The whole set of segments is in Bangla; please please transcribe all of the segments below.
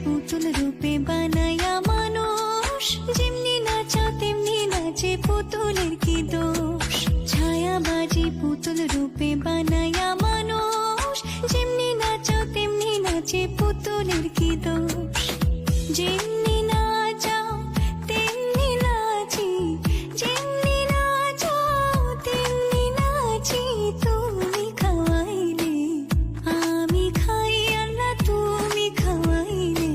পুতুল রূপে বানায়া মানুষ, যেমনি নাচাও তেমনি নাচে পুতুলের কি দোষ। ছায়াবাজি পুতুল রূপে বানায়া মানুষ, যেমনি নাচাও তেমনি নাচে পুতুলের কি দোষ। যেমনি নাচাও তেমনি নাচি, যেমনি নাচাও তেমনি নাচি। তুমি খাওয়াইলে আমি খাই, আল্লাহ তুমি খাওয়াইলে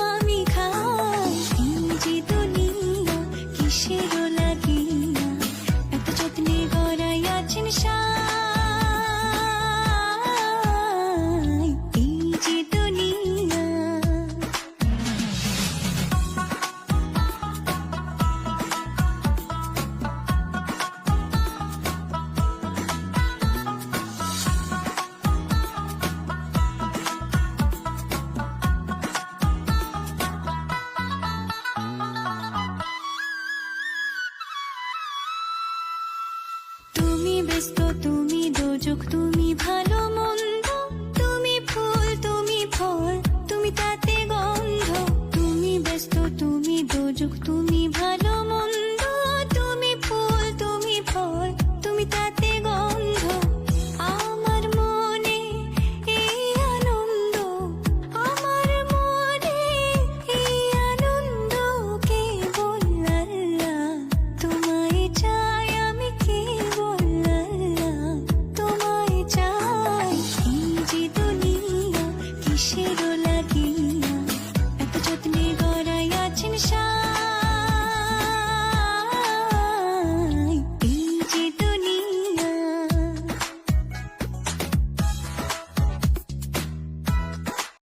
আমি খাই। এই যে দুনিয়া কিসের লাগিয়া এত যত্নে গড়াইয়াছেন সাই। এই যে দুনিয়া। তুমি ব্যস্ত, তুমি দোজক, তুমি ভালো মন্দ, তুমি ফুল, তুমি ফল, তুমি তাতে গন্ধ। তুমি ব্যস্ত, তুমি দোজক, তুমি ভালো মন্দ, তুমি ফুল, তুমি ফল, তুমি তাতে গন্ধ। আমার মনে এই আনন্দ, আমার মনে এই আনন্দ, কেবল আল্লাহ তোমায় চাই, আমি কেবল আল্লাহ তোমায় চাই। এই যে দুনিয়া কিসের